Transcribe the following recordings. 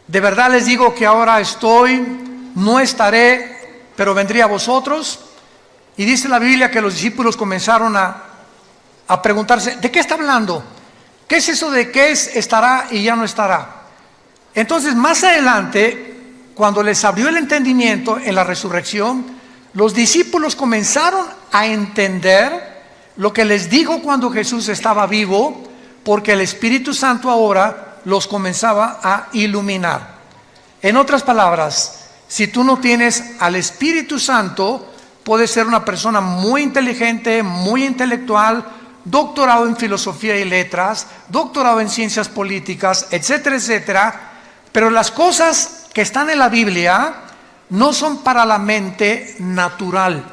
De verdad les digo que ahora estoy, no estaré, pero vendré a vosotros. Y dice la Biblia que los discípulos comenzaron a preguntarse, ¿de qué está hablando? ¿Qué es eso de qué es, estará y ya no estará? Entonces, más adelante, cuando les abrió el entendimiento en la resurrección, los discípulos comenzaron a entender lo que les dijo cuando Jesús estaba vivo, porque el Espíritu Santo ahora los comenzaba a iluminar. En otras palabras, si tú no tienes al Espíritu Santo, puedes ser una persona muy inteligente, muy intelectual, doctorado en filosofía y letras, doctorado en ciencias políticas, etcétera, etcétera, pero las cosas que están en la Biblia no son para la mente natural,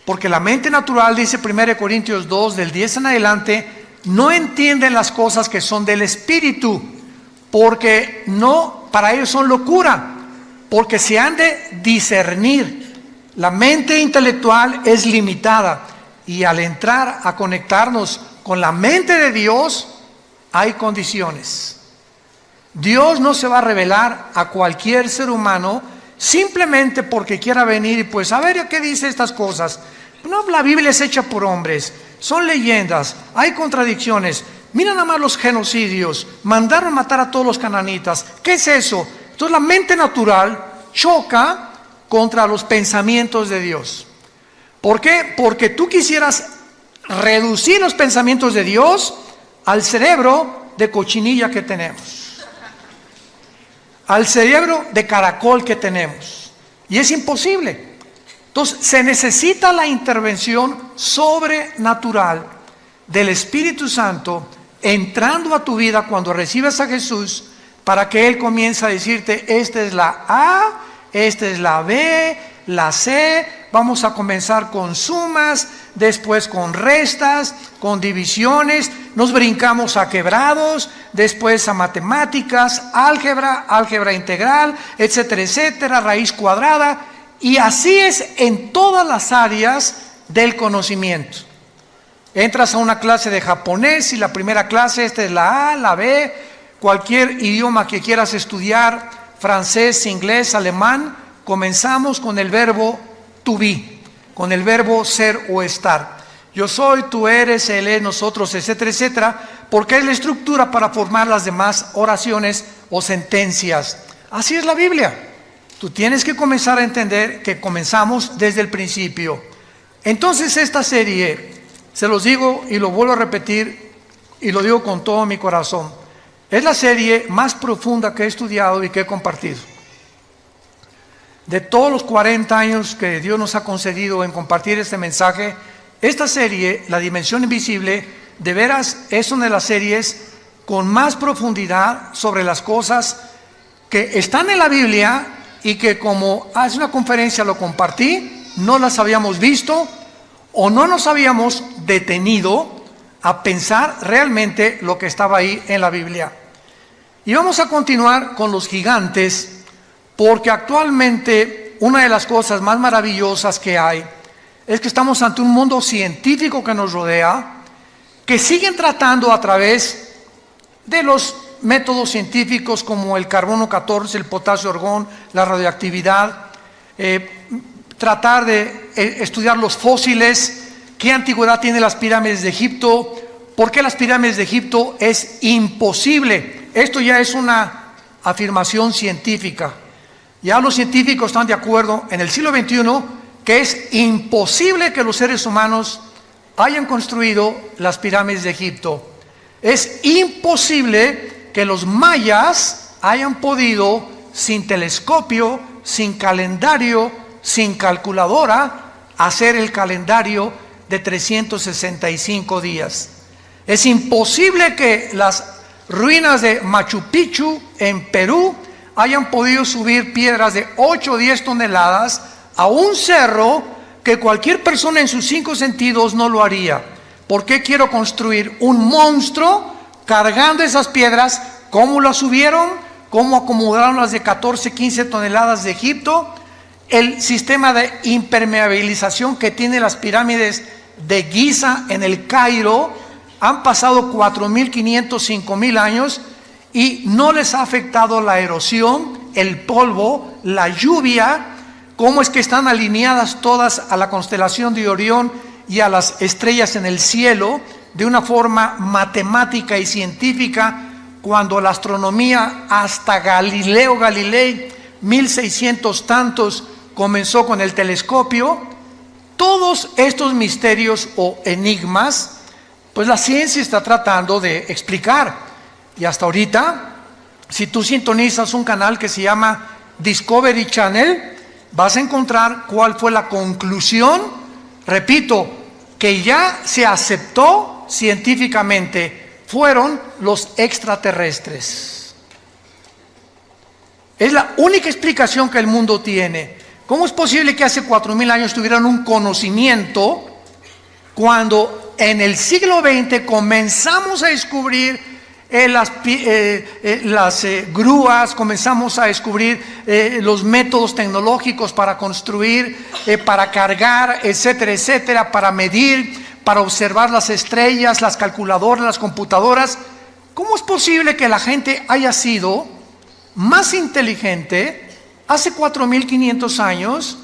porque la mente natural, dice 1 Corintios 2, del 10 en adelante, no entienden las cosas que son del Espíritu, porque no, para ellos son locura, porque se han de discernir. La mente intelectual es limitada, y al entrar a conectarnos con la mente de Dios, hay condiciones. Dios no se va a revelar a cualquier ser humano simplemente porque quiera venir y pues a ver qué dice estas cosas. No, la Biblia es hecha por hombres, son leyendas, hay contradicciones. Mira nada más los genocidios, mandaron matar a todos los cananitas. ¿Qué es eso? Entonces la mente natural choca contra los pensamientos de Dios. ¿Por qué? Porque tú quisieras reducir los pensamientos de Dios al cerebro de cochinilla que tenemos, al cerebro de caracol que tenemos, y es imposible. Entonces se necesita la intervención sobrenatural del Espíritu Santo entrando a tu vida cuando recibes a Jesús, para que Él comience a decirte, esta es la A, esta es la B, la C, vamos a comenzar con sumas, después con restas, con divisiones, nos brincamos a quebrados, después a matemáticas, álgebra integral, etcétera, etcétera, raíz cuadrada, y así es en todas las áreas del conocimiento. Entras a una clase de japonés y la primera clase, esta es la A, la B, cualquier idioma que quieras estudiar, francés, inglés, alemán, comenzamos con el verbo to be, con el verbo ser o estar. Yo soy, tú eres, él es, nosotros, etcétera, etcétera, porque es la estructura para formar las demás oraciones o sentencias. Así es la Biblia. Tú tienes que comenzar a entender que comenzamos desde el principio. Entonces esta serie, se los digo y lo vuelvo a repetir y lo digo con todo mi corazón, es la serie más profunda que he estudiado y que he compartido. De todos los 40 años que Dios nos ha concedido en compartir este mensaje, esta serie, La Dimensión Invisible, de veras es una de las series con más profundidad sobre las cosas que están en la Biblia y que, como hace una conferencia lo compartí, no las habíamos visto o no nos habíamos detenido a pensar realmente lo que estaba ahí en la Biblia. Y vamos a continuar con los gigantes, porque actualmente una de las cosas más maravillosas que hay es que estamos ante un mundo científico que nos rodea, que siguen tratando a través de los métodos científicos como el carbono 14, el potasio argón, la radioactividad, tratar de estudiar los fósiles, qué antigüedad tienen las pirámides de Egipto, por qué las pirámides de Egipto es imposible. Esto ya es una afirmación científica. Ya los científicos están de acuerdo en el siglo XXI que es imposible que los seres humanos hayan construido las pirámides de Egipto. Es imposible que los mayas hayan podido, sin telescopio, sin calendario, sin calculadora, hacer el calendario de 365 días. Es imposible que las ruinas de Machu Picchu en Perú hayan podido subir piedras de 8 o 10 toneladas a un cerro que cualquier persona en sus 5 sentidos no lo haría. ¿Por qué quiero construir un monstruo cargando esas piedras? ¿Cómo las subieron? ¿Cómo acomodaron las de 14, 15 toneladas de Egipto? El sistema de impermeabilización que tienen las pirámides de Giza en el Cairo, han pasado 4.500, 5.000 años y no les ha afectado la erosión, el polvo, la lluvia. ¿Cómo es que están alineadas todas a la constelación de Orión y a las estrellas en el cielo de una forma matemática y científica, cuando la astronomía hasta Galileo Galilei, 1600 tantos, comenzó con el telescopio? Todos estos misterios o enigmas, pues la ciencia está tratando de explicar. Y hasta ahorita, si tú sintonizas un canal que se llama Discovery Channel, vas a encontrar cuál fue la conclusión, repito, que ya se aceptó científicamente: fueron los extraterrestres. Es la única explicación que el mundo tiene. ¿Cómo es posible que hace 4000 años tuvieran un conocimiento cuando en el siglo XX comenzamos a descubrir las grúas, comenzamos a descubrir los métodos tecnológicos para construir, para cargar, etcétera, etcétera, para medir, para observar las estrellas, las calculadoras, las computadoras? ¿Cómo es posible que la gente haya sido más inteligente hace 4500 años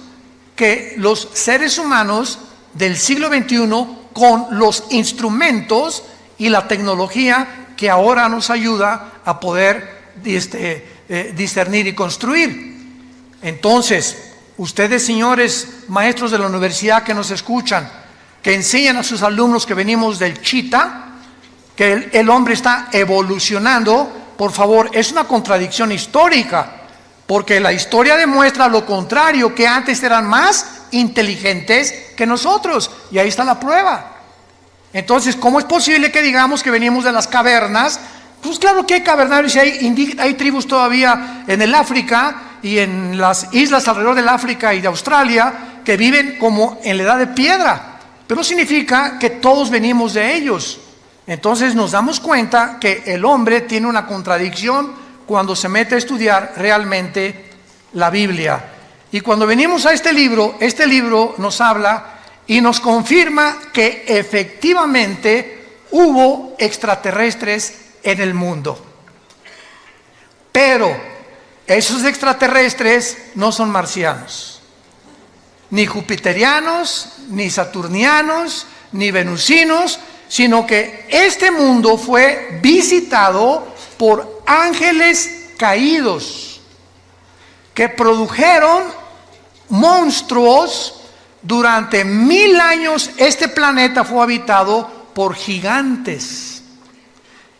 que los seres humanos del siglo XXI, con los instrumentos y la tecnología que ahora nos ayuda a poder discernir y construir? Entonces, ustedes, señores maestros de la universidad que nos escuchan, que enseñan a sus alumnos que venimos del Chita, que el hombre está evolucionando, por favor, es una contradicción histórica, porque la historia demuestra lo contrario, que antes eran más inteligentes que nosotros, y ahí está la prueba. Entonces, ¿cómo es posible que digamos que venimos de las cavernas? Pues claro que hay cavernarios y hay tribus todavía en el África y en las islas alrededor del África y de Australia que viven como en la edad de piedra, pero significa que todos venimos de ellos. Entonces nos damos cuenta que el hombre tiene una contradicción cuando se mete a estudiar realmente la Biblia. Y cuando venimos a este libro nos habla y nos confirma que efectivamente hubo extraterrestres en el mundo. Pero esos extraterrestres no son marcianos, ni jupiterianos, ni saturnianos, ni venusinos, sino que este mundo fue visitado por ángeles caídos que produjeron monstruos. Durante 1000 años este planeta fue habitado por gigantes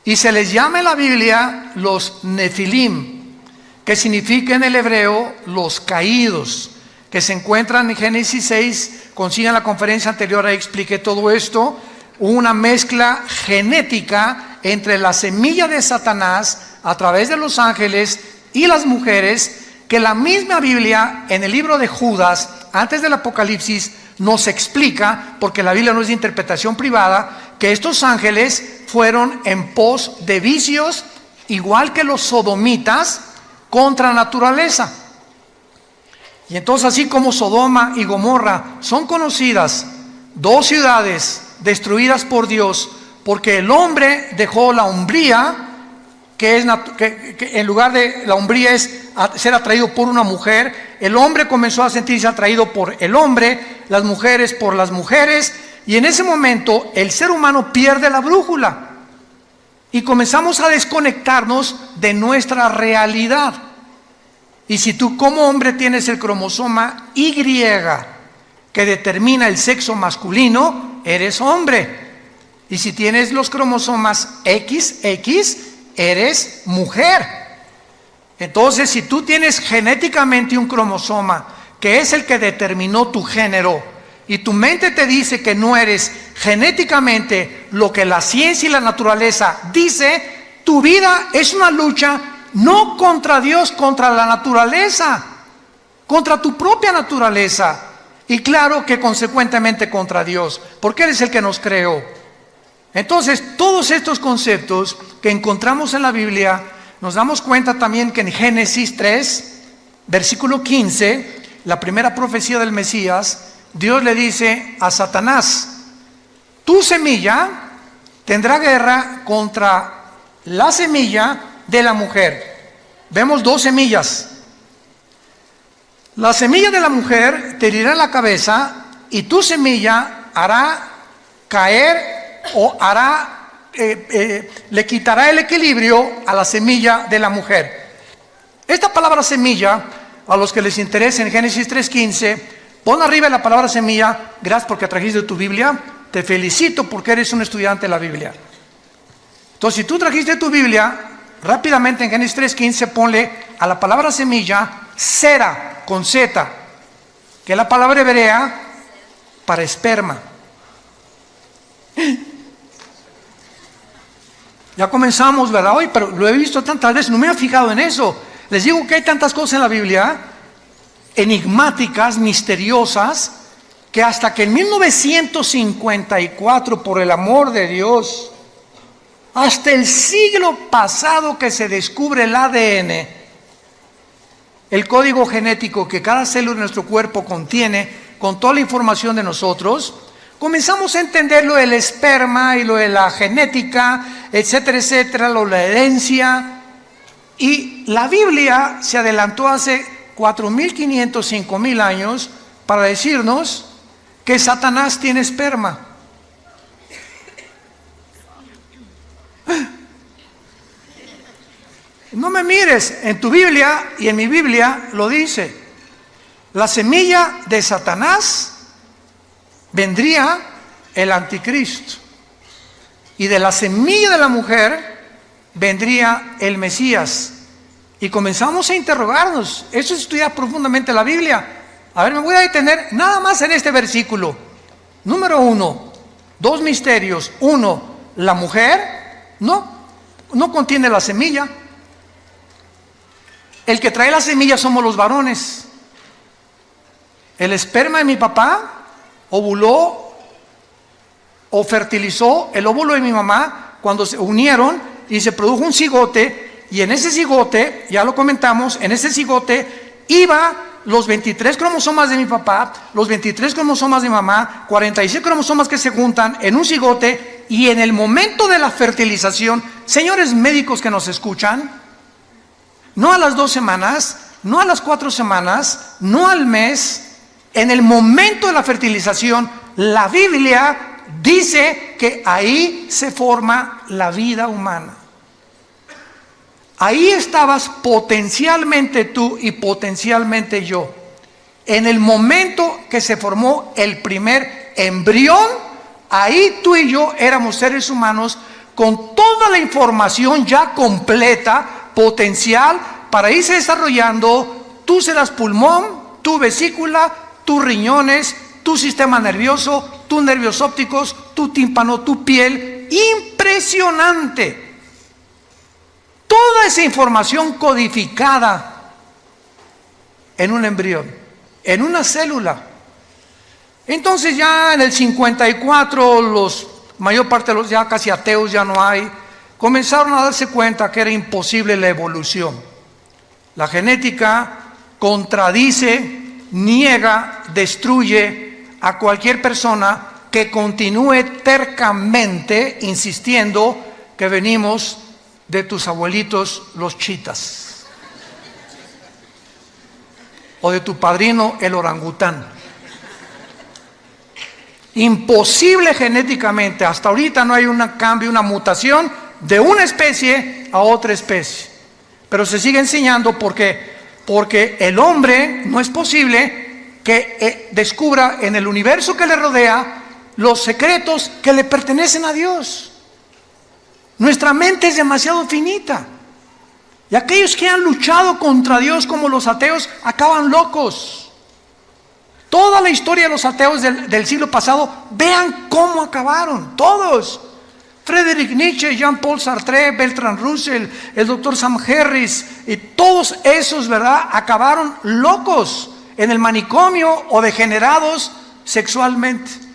y se les llama en la Biblia los Nefilim, que significa en el hebreo los caídos, que se encuentran en Génesis 6. Consigan la conferencia anterior, ahí expliqué todo esto. Una mezcla genética entre la semilla de Satanás a través de los ángeles y las mujeres, que la misma Biblia en el libro de Judas, antes del Apocalipsis, nos explica, porque la Biblia no es de interpretación privada, que estos ángeles fueron en pos de vicios, igual que los sodomitas, contra naturaleza. Y entonces, así como Sodoma y Gomorra son conocidas, dos ciudades destruidas por Dios, porque el hombre dejó la hombría, que en lugar de la hombría es ser atraído por una mujer, el hombre comenzó a sentirse atraído por el hombre, las mujeres por las mujeres, y en ese momento el ser humano pierde la brújula y comenzamos a desconectarnos de nuestra realidad. Y si tú como hombre tienes el cromosoma Y que determina el sexo masculino, eres hombre. Y si tienes los cromosomas XX, eres mujer. Entonces, si tú tienes genéticamente un cromosoma que es el que determinó tu género, y tu mente te dice que no eres genéticamente lo que la ciencia y la naturaleza dice, tu vida es una lucha no contra Dios, contra la naturaleza, contra tu propia naturaleza, y claro que consecuentemente contra Dios, porque Él es el que nos creó. Entonces, todos estos conceptos que encontramos en la Biblia, nos damos cuenta también que en Génesis 3, versículo 15, la primera profecía del Mesías, Dios le dice a Satanás: tu semilla tendrá guerra contra la semilla de la mujer. Vemos dos semillas. La semilla de la mujer te herirá la cabeza y tu semilla hará caer o le quitará el equilibrio a la semilla de la mujer. Esta palabra semilla, a los que les interese en Génesis 3:15, pon arriba la palabra semilla. Gracias porque trajiste tu Biblia. Te felicito porque eres un estudiante de la Biblia. Entonces, si tú trajiste tu Biblia, rápidamente en Génesis 3:15 ponle a la palabra semilla Sera, con Z, que es la palabra hebrea para esperma. Ya comenzamos, ¿verdad? Hoy, pero lo he visto tantas veces, no me he fijado en eso. Les digo que hay tantas cosas en la Biblia, enigmáticas, misteriosas, que hasta que en 1954, por el amor de Dios, hasta el siglo pasado que se descubre el ADN, el código genético que cada célula de nuestro cuerpo contiene, con toda la información de nosotros, comenzamos a entender lo del esperma y lo de la genética, etcétera, etcétera, lo de la herencia. Y la Biblia se adelantó hace 4.500, 5.000 años para decirnos que Satanás tiene esperma. No me mires, en tu Biblia y en mi Biblia lo dice. La semilla de Satanás vendría el anticristo. Y de la semilla de la mujer vendría el Mesías. Y comenzamos a interrogarnos. Eso es estudiar profundamente la Biblia. A ver, me voy a detener nada más en este versículo. Número 1, dos misterios. 1, la mujer no contiene la semilla. El que trae la semilla somos los varones. El esperma de mi papá ovuló o fertilizó el óvulo de mi mamá cuando se unieron y se produjo un cigote, y en ese cigote, ya lo comentamos, en ese cigote iba los 23 cromosomas de mi papá, los 23 cromosomas de mi mamá, 46 cromosomas que se juntan en un cigote, y en el momento de la fertilización, señores médicos que nos escuchan, no a las 2 semanas, no a las 4 semanas, no al mes, en el momento de la fertilización, la Biblia dice que ahí se forma la vida humana. Ahí estabas potencialmente tú y potencialmente yo. En el momento que se formó el primer embrión, ahí tú y yo éramos seres humanos con toda la información ya completa, potencial, para irse desarrollando. Tú serás pulmón, tu vesícula, tus riñones, tu sistema nervioso, tus nervios ópticos, tu tímpano, tu piel. Impresionante. Toda esa información codificada en un embrión, en una célula. Entonces ya en el 54, mayor parte de los ya casi ateos ya no hay, comenzaron a darse cuenta que era imposible la evolución. La genética contradice, niega, destruye a cualquier persona que continúe tercamente insistiendo que venimos de tus abuelitos los chitas o de tu padrino el orangután. Imposible genéticamente. Hasta ahorita no hay un cambio, una mutación de una especie a otra especie, pero se sigue enseñando porque el hombre no es posible que descubra en el universo que le rodea los secretos que le pertenecen a Dios. Nuestra mente es demasiado finita. Y aquellos que han luchado contra Dios como los ateos acaban locos. Toda la historia de los ateos del siglo pasado, vean cómo acabaron, todos. Friedrich Nietzsche, Jean-Paul Sartre, Bertrand Russell, el doctor Sam Harris, y todos esos, ¿verdad?, acabaron locos en el manicomio o degenerados sexualmente.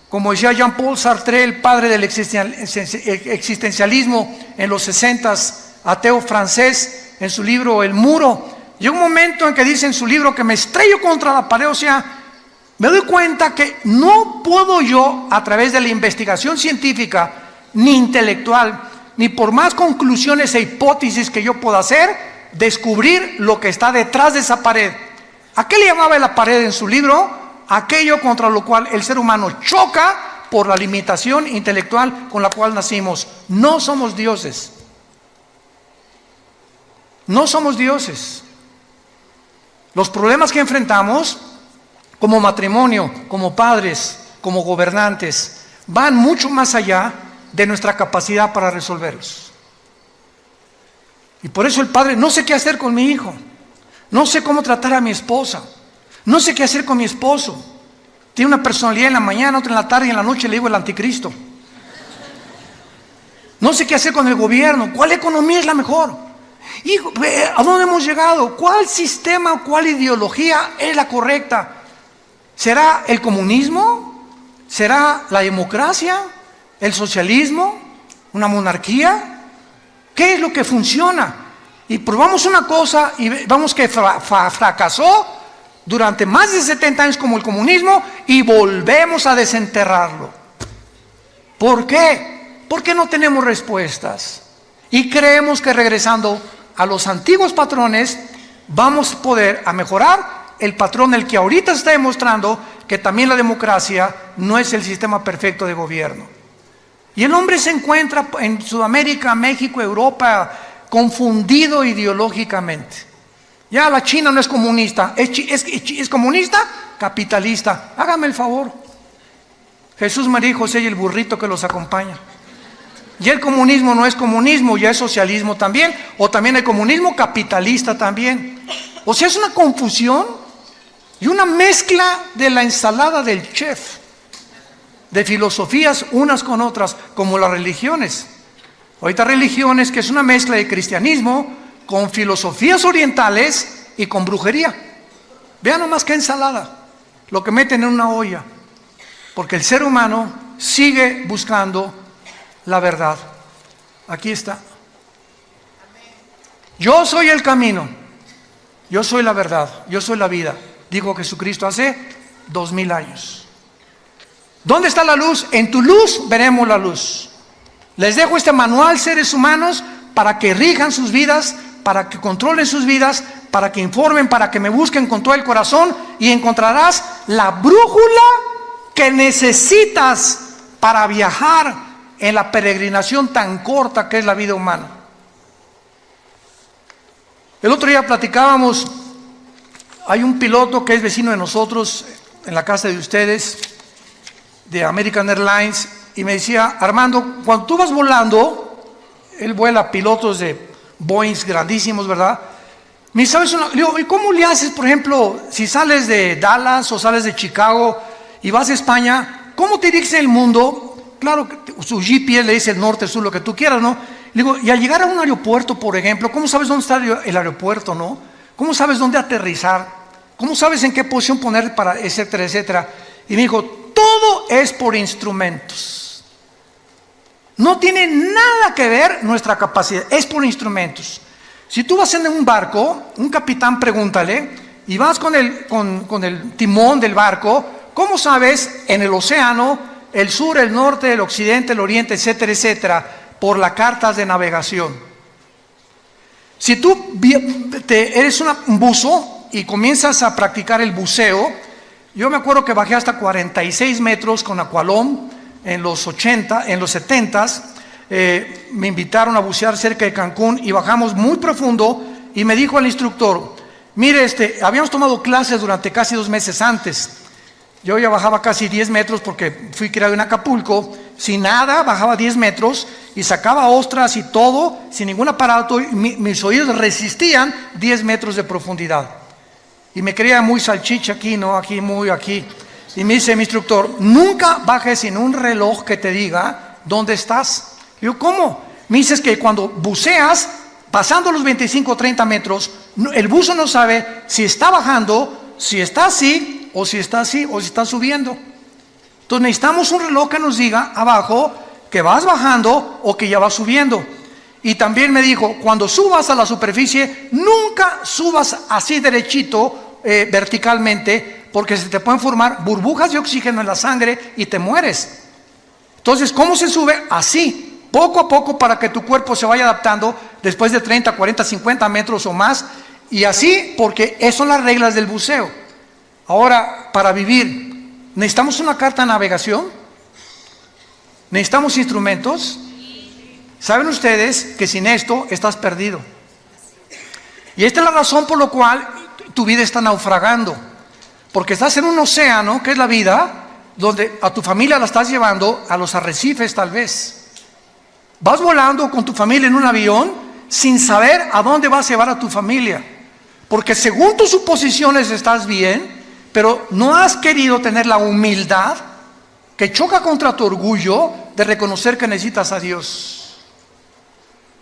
Como decía Jean-Paul Sartre, el padre del existencialismo en los 60s, ateo francés, en su libro El Muro, llega un momento en que dice en su libro que me estrello contra la pared, o sea, me doy cuenta que no puedo yo, a través de la investigación científica ni intelectual, ni por más conclusiones e hipótesis que yo pueda hacer, descubrir lo que está detrás de esa pared. ¿A qué le llamaba la pared en su libro? Aquello contra lo cual el ser humano choca por la limitación intelectual con la cual nacimos. No somos dioses. No somos dioses. Los problemas que enfrentamos como matrimonio, como padres, como gobernantes, van mucho más allá de nuestra capacidad para resolverlos. Y por eso el padre, no sé qué hacer con mi hijo, no sé cómo tratar a mi esposa, no sé qué hacer con mi esposo. Tiene una personalidad en la mañana, otra en la tarde y en la noche le digo el anticristo. No sé qué hacer con el gobierno, ¿cuál economía es la mejor? Hijo, ¿a dónde hemos llegado? ¿Cuál sistema, cuál ideología es la correcta? ¿Será el comunismo? ¿Será la democracia? ¿El socialismo? ¿Una monarquía? ¿Qué es lo que funciona? Y probamos una cosa y vamos que fracasó durante más de 70 años como el comunismo y volvemos a desenterrarlo. ¿Por qué? Porque no tenemos respuestas y creemos que regresando a los antiguos patrones vamos a poder a mejorar el patrón el que ahorita está demostrando que también la democracia no es el sistema perfecto de gobierno. Y el hombre se encuentra en Sudamérica, México, Europa, confundido ideológicamente. Ya la China no es comunista, es comunista, capitalista. Hágame el favor. Jesús, María y José y el burrito que los acompaña. Y el comunismo no es comunismo, ya es socialismo también, o también el comunismo capitalista también. O sea, es una confusión y una mezcla de la ensalada del chef, de filosofías unas con otras, como las religiones. Ahorita religiones que es una mezcla de cristianismo con filosofías orientales y con brujería. Vean nomás qué ensalada, lo que meten en una olla, porque el ser humano sigue buscando la verdad. Aquí está. Yo soy el camino, yo soy la verdad, yo soy la vida, dijo Jesucristo hace 2000 años. ¿Dónde está la luz? En tu luz veremos la luz. Les dejo este manual, seres humanos, para que rijan sus vidas, para que controlen sus vidas, para que informen, para que me busquen con todo el corazón y encontrarás la brújula que necesitas para viajar en la peregrinación tan corta que es la vida humana. El otro día platicábamos, hay un piloto que es vecino de nosotros, en la casa de ustedes, de American Airlines, y me decía, Armando, cuando tú vas volando, él vuela pilotos de Boeing grandísimos, ¿verdad? Me dice, ¿sabes? Le digo, ¿y cómo le haces, por ejemplo, si sales de Dallas o sales de Chicago y vas a España, cómo te diriges en el mundo? Claro, su GPS le dice el norte, el sur, lo que tú quieras, ¿no? Le digo, y al llegar a un aeropuerto, por ejemplo, ¿cómo sabes dónde está el aeropuerto, no? ¿Cómo sabes dónde aterrizar? ¿Cómo sabes en qué posición poner para, etcétera, etcétera? Y me dijo, todo es por instrumentos. No tiene nada que ver nuestra capacidad, es por instrumentos. Si tú vas en un barco, un capitán pregúntale, y vas con el timón del barco, ¿cómo sabes en el océano el sur, el norte, el occidente, el oriente, etcétera, etcétera, por las cartas de navegación? Si tú eres un buzo y comienzas a practicar el buceo, yo me acuerdo que bajé hasta 46 metros con Aqualón en los 70s, me invitaron a bucear cerca de Cancún y bajamos muy profundo y me dijo el instructor, mire, habíamos tomado clases durante casi 2 meses antes. Yo ya bajaba casi 10 metros porque fui criado en Acapulco, sin nada, bajaba 10 metros y sacaba ostras y todo, sin ningún aparato, y mis oídos resistían 10 metros de profundidad. Y me creía muy salchicha aquí, ¿no? Aquí, muy aquí. Y me dice mi instructor, nunca bajes sin un reloj que te diga dónde estás. Yo, ¿cómo? Me dices que cuando buceas, pasando los 25 o 30 metros, el buzo no sabe si está bajando, si está así, o si está así, o si está subiendo. Entonces necesitamos un reloj que nos diga abajo que vas bajando o que ya vas subiendo. Y también me dijo, cuando subas a la superficie, nunca subas así derechito, verticalmente, porque se te pueden formar burbujas de oxígeno en la sangre y te mueres. Entonces, ¿cómo se sube? Así. poco a poco para que tu cuerpo se vaya adaptando después de 30, 40, 50 metros o más, y así, porque esas son las reglas del buceo. Ahora, para vivir, ¿necesitamos una carta de navegación? ¿Necesitamos instrumentos? ¿Saben ustedes que sin esto estás perdido? Y esta es la razón por la cual tu vida está naufragando, porque estás en un océano, que es la vida, donde a tu familia la estás llevando a los arrecifes tal vez. Vas volando con tu familia en un avión sin saber a dónde vas a llevar a tu familia, porque según tus suposiciones estás bien, pero no has querido tener la humildad que choca contra tu orgullo de reconocer que necesitas a Dios.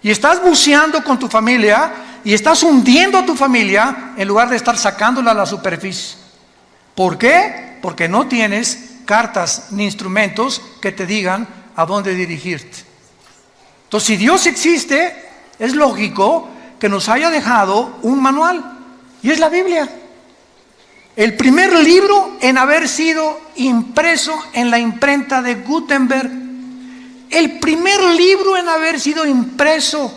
Y estás buceando con tu familia y estás hundiendo a tu familia en lugar de estar sacándola a la superficie. ¿Por qué? Porque no tienes cartas ni instrumentos que te digan a dónde dirigirte. Entonces, si Dios existe, es lógico que nos haya dejado un manual, y es la Biblia. El primer libro en haber sido impreso en la imprenta de Gutenberg. El primer libro en haber sido impreso.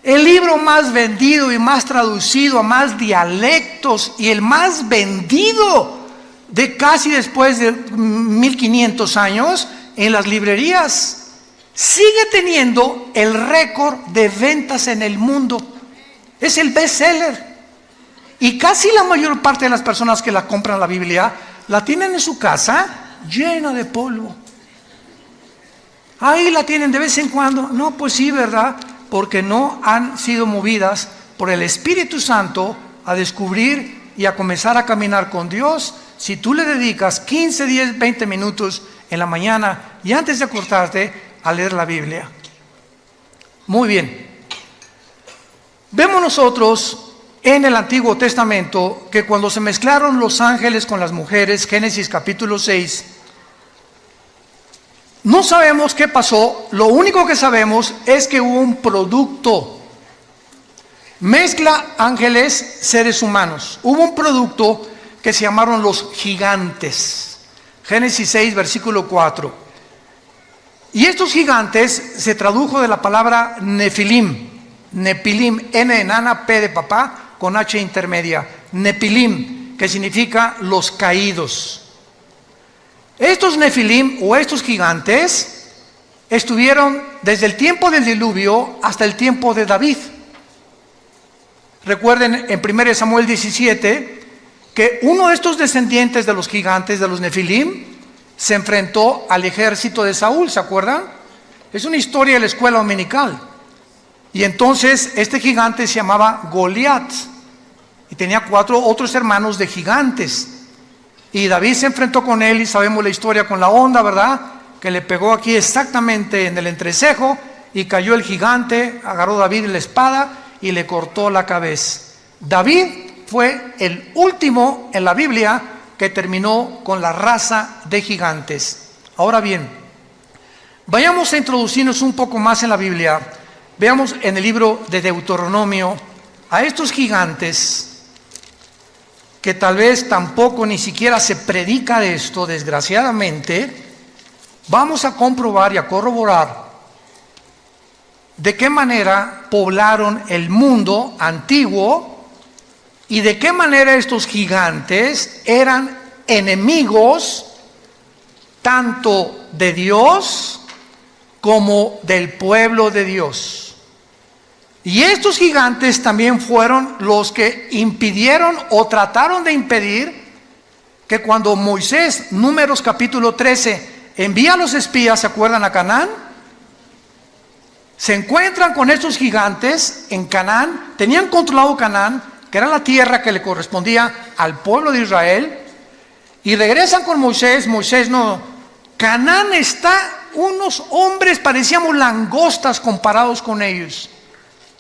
El libro más vendido y más traducido a más dialectos, y el más vendido de casi después de 1500 años en las librerías. Sigue teniendo el récord de ventas en el mundo. Es el bestseller. Y casi la mayor parte de las personas que la compran la Biblia, la tienen en su casa llena de polvo. Ahí la tienen de vez en cuando. No, pues sí, ¿verdad? Porque no han sido movidas por el Espíritu Santo a descubrir y a comenzar a caminar con Dios. Si tú le dedicas 15, 10, 20 minutos en la mañana y antes de acostarte a leer la Biblia. Muy bien. Vemos nosotros en el Antiguo Testamento que cuando se mezclaron los ángeles con las mujeres, Génesis capítulo 6, no sabemos qué pasó. Lo único que sabemos es que hubo un producto. Mezcla ángeles, seres humanos. Hubo un producto que se llamaron los gigantes. Génesis 6, versículo 4. Y estos gigantes se tradujo de la palabra Nefilim. Nepilim, N de enana, P de papá, con H intermedia. Nepilim, que significa los caídos. Estos Nefilim o estos gigantes estuvieron desde el tiempo del diluvio hasta el tiempo de David. Recuerden en 1 Samuel 17 que uno de estos descendientes de los gigantes, de los Nefilim, se enfrentó al ejército de Saúl, ¿se acuerdan? Es una historia de la escuela dominical. Y entonces este gigante se llamaba Goliat y tenía 4 otros hermanos de gigantes. Y David se enfrentó con él y sabemos la historia con la onda, ¿verdad? Que le pegó aquí exactamente en el entrecejo y cayó el gigante, agarró David la espada y le cortó la cabeza. David fue el último en la Biblia que terminó con la raza de gigantes. Ahora bien, vayamos a introducirnos un poco más en la Biblia. Veamos en el libro de Deuteronomio a estos gigantes que tal vez tampoco ni siquiera se predica de esto, desgraciadamente. Vamos a comprobar y a corroborar de qué manera poblaron el mundo antiguo y de qué manera estos gigantes eran enemigos tanto de Dios como del pueblo de Dios. Y estos gigantes también fueron los que impidieron o trataron de impedir que cuando Moisés, Números capítulo 13, envía a los espías, ¿se acuerdan? A Canaán. Se encuentran con estos gigantes en Canaán, tenían controlado Canaán, que era la tierra que le correspondía al pueblo de Israel, y regresan con Moisés. Moisés no, Canaán está, unos hombres parecíamos langostas comparados con ellos.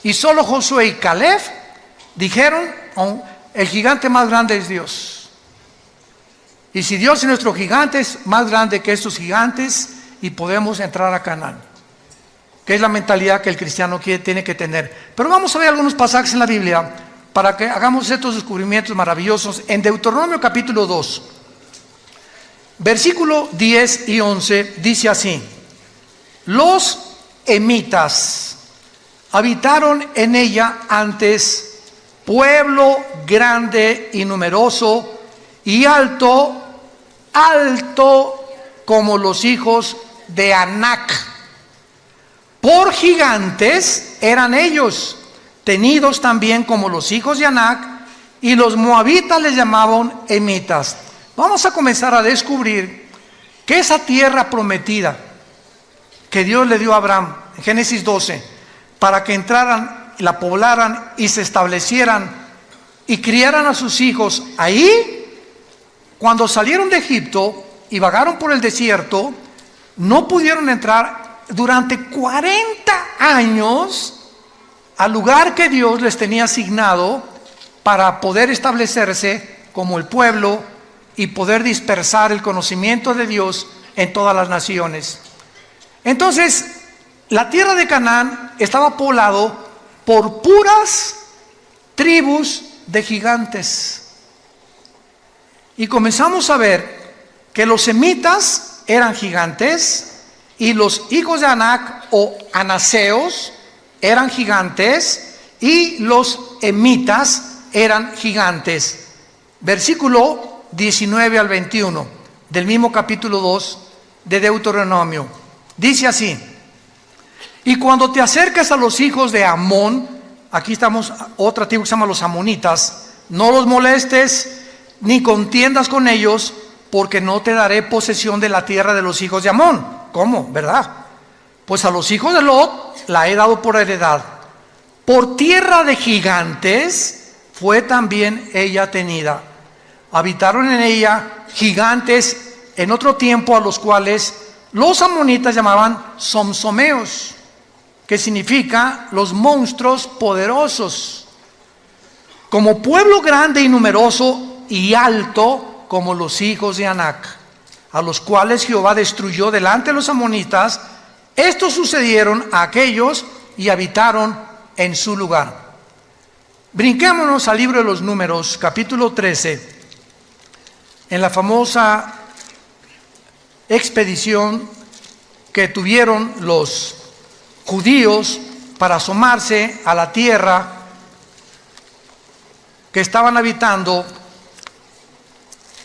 Y solo Josué y Caleb dijeron, el gigante más grande es Dios. Y si Dios es nuestro gigante, es más grande que estos gigantes y podemos entrar a Canaán. Que es la mentalidad que el cristiano tiene que tener. Pero vamos a ver algunos pasajes en la Biblia para que hagamos estos descubrimientos maravillosos. En Deuteronomio capítulo 2, versículo 10 y 11, dice así: los emitas. Habitaron en ella antes pueblo grande y numeroso y alto, alto como los hijos de Anac. Por gigantes eran ellos, tenidos también como los hijos de Anac, y los moabitas les llamaban emitas. Vamos a comenzar a descubrir que esa tierra prometida que Dios le dio a Abraham, en Génesis 12, para que entraran, la poblaran y se establecieran y criaran a sus hijos ahí, cuando salieron de Egipto y vagaron por el desierto, no pudieron entrar durante 40 años al lugar que Dios les tenía asignado para poder establecerse como el pueblo y poder dispersar el conocimiento de Dios en todas las naciones. Entonces, la tierra de Canaán estaba poblado por puras tribus de gigantes. Y comenzamos a ver que los semitas eran gigantes y los hijos de Anac o anaseos eran gigantes y los emitas eran gigantes. Versículo 19 al 21 del mismo capítulo 2 de Deuteronomio. Dice así: y cuando te acerques a los hijos de Amón, aquí estamos, otra tribu que se llama los amonitas, no los molestes ni contiendas con ellos, porque no te daré posesión de la tierra de los hijos de Amón. ¿Cómo? ¿Verdad? Pues a los hijos de Lot la he dado por heredad. Por tierra de gigantes fue también ella tenida. Habitaron en ella gigantes en otro tiempo, a los cuales los amonitas llamaban somsomeos, que significa los monstruos poderosos, como pueblo grande y numeroso y alto como los hijos de Anac, a los cuales Jehová destruyó delante de los amonitas. Estos sucedieron a aquellos y habitaron en su lugar. Brinquémonos al libro de los Números, capítulo 13, en la famosa expedición que tuvieron los judíos para asomarse a la tierra que estaban habitando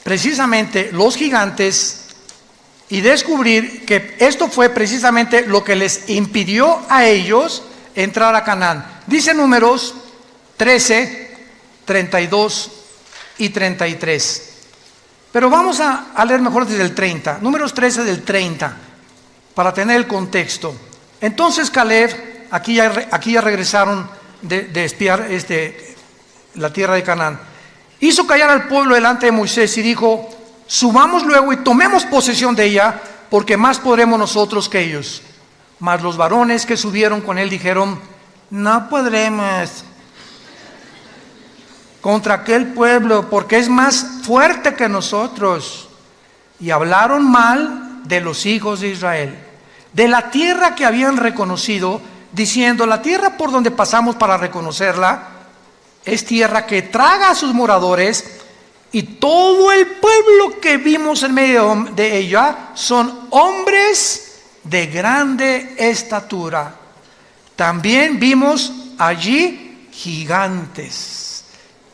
precisamente los gigantes, y descubrir que esto fue precisamente lo que les impidió a ellos entrar a Canaán. Dice Números 13, 32 y 33. Pero vamos a leer mejor desde el 30. Números 13 del 30, para tener el contexto. Entonces Caleb, aquí ya regresaron de espiar la tierra de Canaán, hizo callar al pueblo delante de Moisés y dijo: subamos luego y tomemos posesión de ella, porque más podremos nosotros que ellos. Mas los varones que subieron con él dijeron: no podremos contra aquel pueblo, porque es más fuerte que nosotros. Y hablaron mal de los hijos de Israel, de la tierra que habían reconocido, diciendo: la tierra por donde pasamos para reconocerla es tierra que traga a sus moradores, y todo el pueblo que vimos en medio de ella son hombres de grande estatura. También vimos allí gigantes,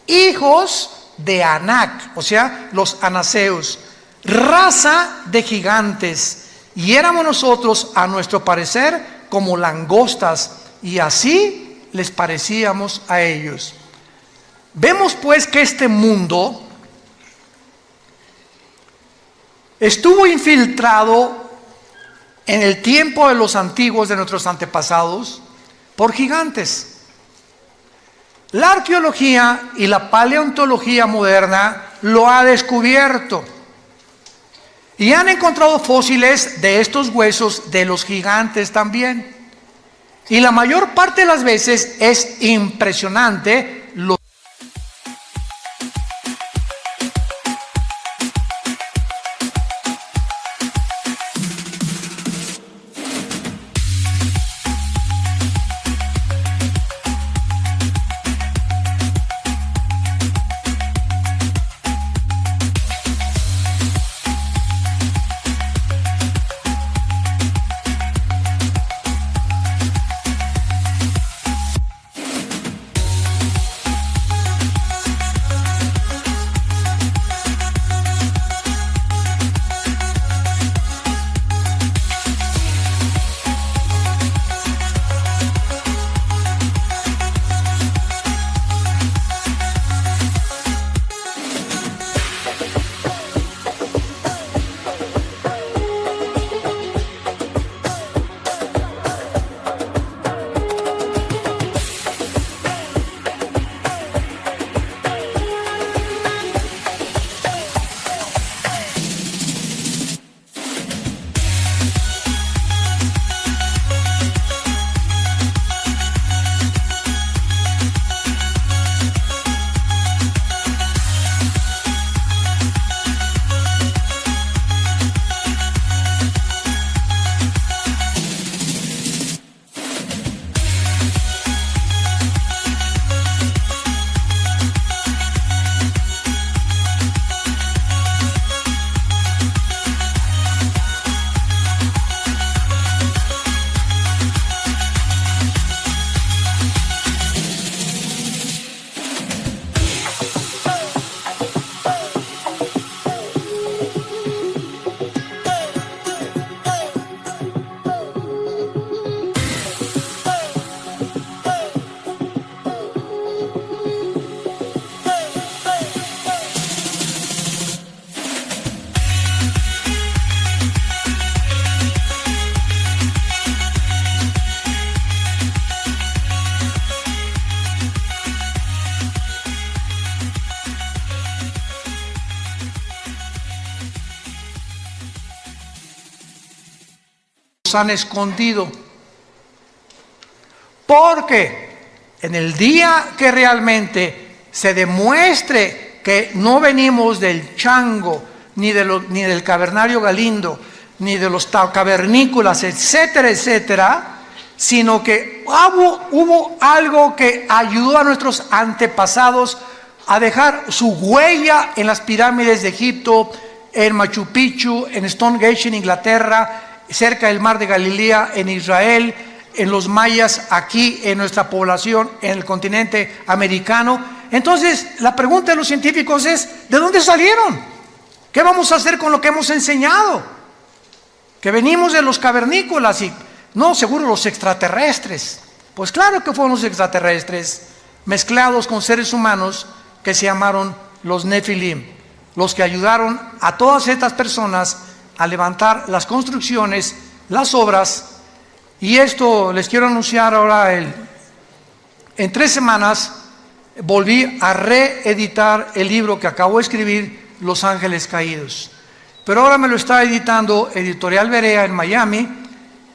hijos de Anac, o sea, los anaseos, raza de gigantes, y éramos nosotros, a nuestro parecer, como langostas, y así les parecíamos a ellos. Vemos pues que este mundo estuvo infiltrado en el tiempo de los antiguos, de nuestros antepasados, por gigantes. La arqueología y la paleontología moderna lo ha descubierto, y han encontrado fósiles de estos huesos de los gigantes también. Y la mayor parte de las veces es impresionante lo los han escondido. Porque en el día que realmente se demuestre que no venimos del chango, ni del cavernario Galindo, ni de los cavernícolas, etcétera, etcétera, sino que hubo algo que ayudó a nuestros antepasados a dejar su huella en las pirámides de Egipto, en Machu Picchu, en Stonehenge en Inglaterra, cerca del mar de Galilea en Israel, en los mayas aquí en nuestra población, en el continente americano. Entonces la pregunta de los científicos es: ¿de dónde salieron? ¿Qué vamos a hacer con lo que hemos enseñado? Que venimos de los cavernícolas y no, seguro los extraterrestres. Pues claro que fueron los extraterrestres mezclados con seres humanos que se llamaron los Nefilim, los que ayudaron a todas estas personas a levantar las construcciones, las obras. Y esto les quiero anunciar ahora. En 3 semanas volví a reeditar el libro que acabo de escribir, Los Ángeles Caídos. Pero ahora me lo está editando Editorial Berea en Miami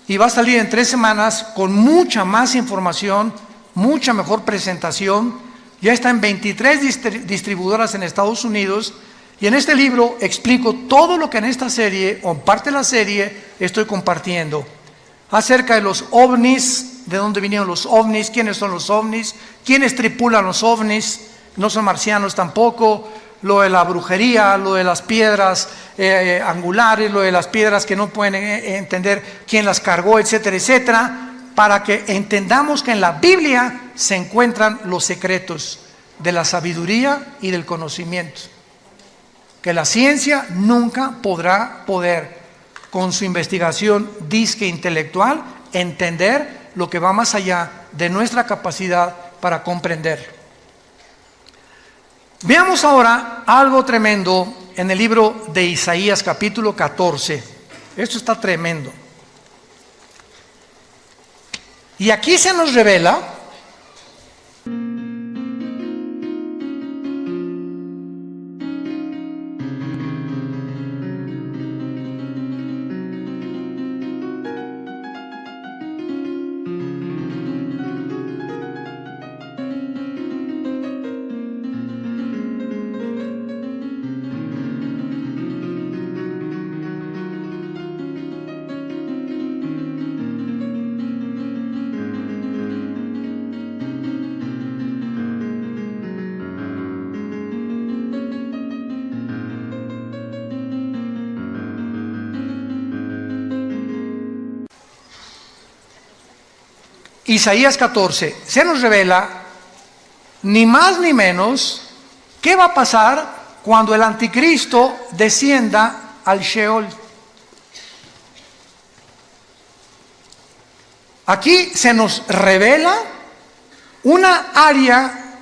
y va a salir en 3 semanas con mucha más información, mucha mejor presentación. Ya está en 23 distribuidoras en Estados Unidos. Y en este libro explico todo lo que en esta serie, o en parte de la serie, estoy compartiendo. Acerca de los ovnis, de dónde vinieron los ovnis, quiénes son los ovnis, quiénes tripulan los ovnis, no son marcianos tampoco, lo de la brujería, lo de las piedras angulares, lo de las piedras que no pueden entender quién las cargó, etcétera, etcétera, para que entendamos que en la Biblia se encuentran los secretos de la sabiduría y del conocimiento, que la ciencia nunca podrá con su investigación disque intelectual, entender lo que va más allá de nuestra capacidad para comprender. Veamos ahora algo tremendo en el libro de Isaías capítulo 14. Esto está tremendo. Y aquí se nos revela Isaías 14, se nos revela ni más ni menos qué va a pasar cuando el anticristo descienda al Sheol. Aquí se nos revela una área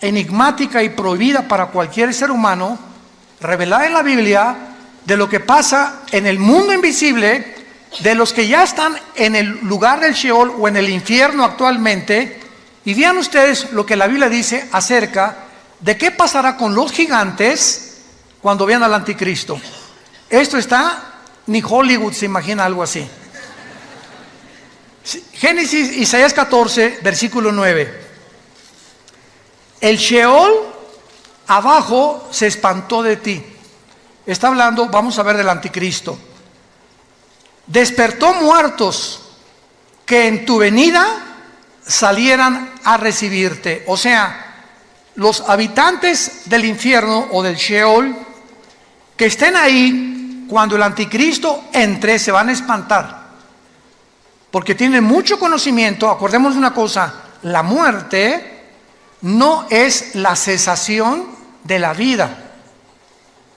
enigmática y prohibida para cualquier ser humano, revelada en la Biblia, de lo que pasa en el mundo invisible, de los que ya están en el lugar del Sheol o en el infierno actualmente. Y vean ustedes lo que la Biblia dice acerca de qué pasará con los gigantes cuando vean al anticristo. Esto está, ni Hollywood se imagina algo así. Génesis, Isaías 14, versículo 9. El Sheol abajo se espantó de ti. Está hablando, vamos a ver, del anticristo. Despertó muertos que en tu venida salieran a recibirte. O sea, los habitantes del infierno o del Sheol que estén ahí cuando el anticristo entre se van a espantar, porque tienen mucho conocimiento. Acordémonos de una cosa: la muerte no es la cesación de la vida.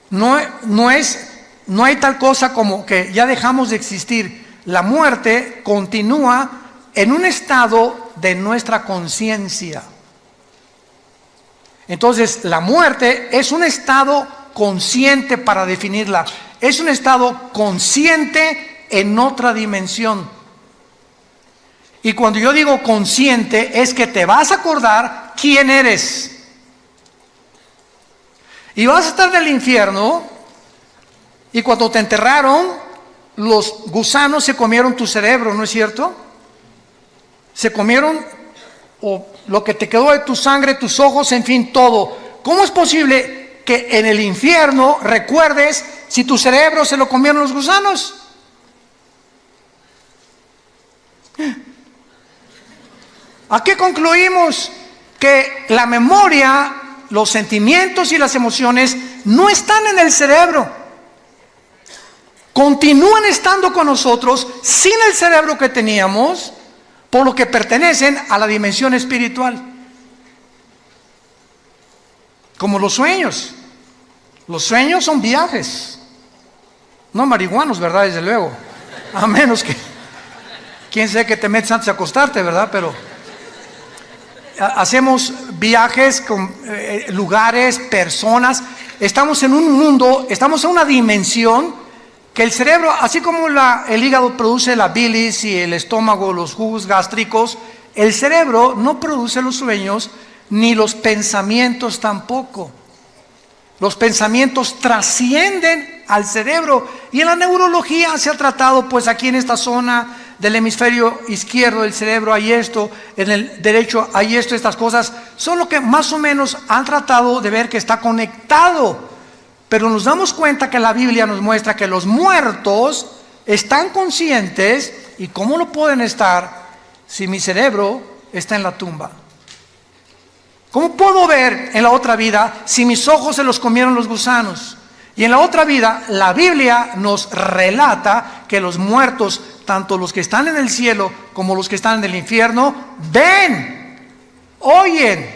No hay tal cosa como que ya dejamos de existir. La muerte continúa en un estado de nuestra conciencia. Entonces, la muerte es un estado consciente, para definirla. Es un estado consciente en otra dimensión. Y cuando yo digo consciente, es que te vas a acordar quién eres. Y vas a estar en el infierno. Y cuando te enterraron, los gusanos se comieron tu cerebro, ¿no es cierto? Se comieron lo que te quedó de tu sangre, tus ojos, en fin, todo. ¿Cómo es posible que en el infierno recuerdes si tu cerebro se lo comieron los gusanos? ¿A qué concluimos? Que la memoria, los sentimientos y las emociones no están en el cerebro. Continúan estando con nosotros sin el cerebro que teníamos, por lo que pertenecen a la dimensión espiritual. Como los sueños. Los sueños son viajes. No marihuanos, ¿verdad? Desde luego. A menos que, quién sabe que te metes antes de acostarte, ¿verdad? Pero hacemos viajes con lugares, personas. Estamos en un mundo, estamos en una dimensión que el cerebro, así como el hígado produce la bilis y el estómago los jugos gástricos, el cerebro no produce los sueños ni los pensamientos tampoco. Los pensamientos trascienden al cerebro, y en la neurología se ha tratado, pues aquí en esta zona del hemisferio izquierdo del cerebro hay esto, en el derecho hay esto, estas cosas son lo que más o menos han tratado de ver que está conectado. Pero nos damos cuenta que la Biblia nos muestra que los muertos están conscientes. ¿Y cómo lo pueden estar si mi cerebro está en la tumba? ¿Cómo puedo ver en la otra vida si mis ojos se los comieron los gusanos? Y en la otra vida, la Biblia nos relata que los muertos, tanto los que están en el cielo como los que están en el infierno, ven, oyen,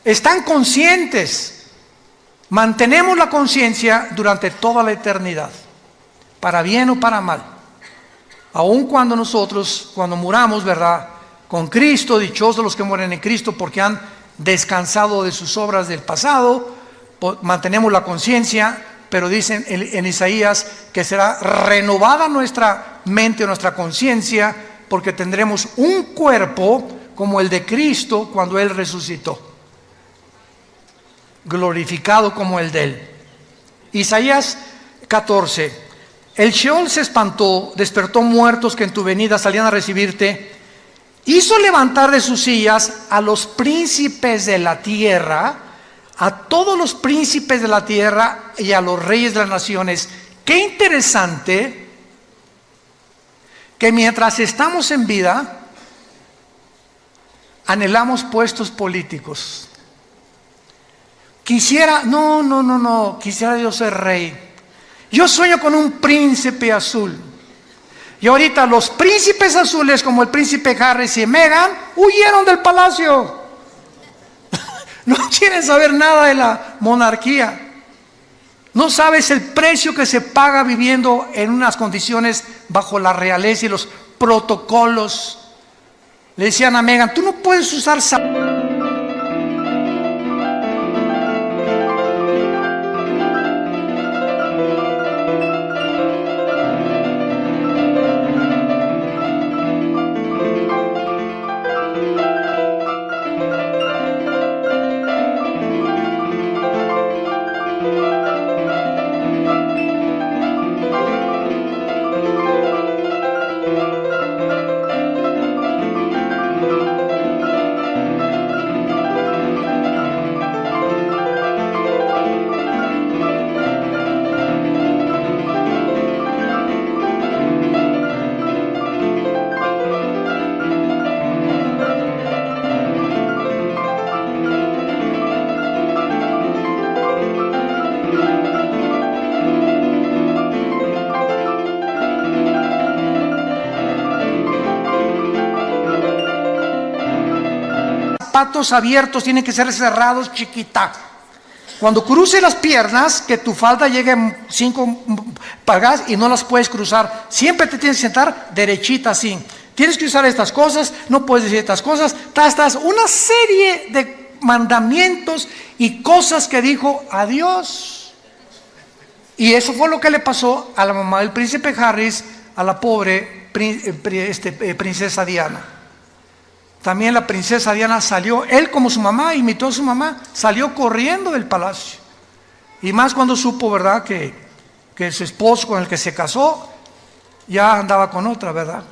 están conscientes. Mantenemos la conciencia durante toda la eternidad, para bien o para mal. Aun cuando nosotros, cuando muramos, ¿verdad?, con Cristo, dichosos los que mueren en Cristo porque han descansado de sus obras del pasado, mantenemos la conciencia, pero dicen en Isaías que será renovada nuestra mente, nuestra conciencia, porque tendremos un cuerpo como el de Cristo cuando Él resucitó, glorificado como el de Él. Isaías 14. El Sheol se espantó, despertó muertos que en tu venida salían a recibirte, hizo levantar de sus sillas a los príncipes de la tierra, a todos los príncipes de la tierra y a los reyes de las naciones. Qué interesante que mientras estamos en vida anhelamos puestos políticos. Quisiera yo ser rey. Yo sueño con un príncipe azul. Y ahorita los príncipes azules, como el príncipe Harry y Meghan, huyeron del palacio. No quieren saber nada de la monarquía. No sabes el precio que se paga viviendo en unas condiciones bajo la realeza y los protocolos. Le decían a Meghan, tú no puedes usar zapatos abiertos, tienen que ser cerrados, chiquita. Cuando cruces las piernas, que tu falda llegue a 5 pulgadas y no las puedes cruzar. Siempre te tienes que sentar derechita así. Tienes que usar estas cosas, no puedes decir estas cosas. Una serie de mandamientos y cosas que dijo a Dios. Y eso fue lo que le pasó a la mamá del príncipe Harry, a la pobre princesa Diana. También la princesa Diana salió, él como su mamá, imitó a su mamá, salió corriendo del palacio. Y más cuando supo, ¿verdad?, que su esposo con el que se casó ya andaba con otra, ¿verdad?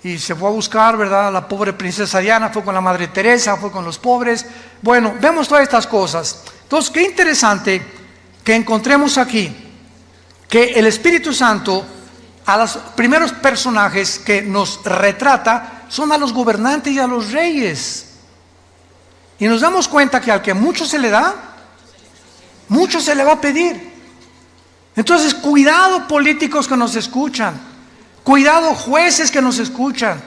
Y se fue a buscar, ¿verdad? La pobre princesa Diana, fue con la Madre Teresa, fue con los pobres. Bueno, vemos todas estas cosas. Entonces, qué interesante que encontremos aquí que el Espíritu Santo, a los primeros personajes que nos retrata, son a los gobernantes y a los reyes. Y nos damos cuenta que al que mucho se le da, mucho se le va a pedir. Entonces, cuidado políticos que nos escuchan. Cuidado jueces que nos escuchan.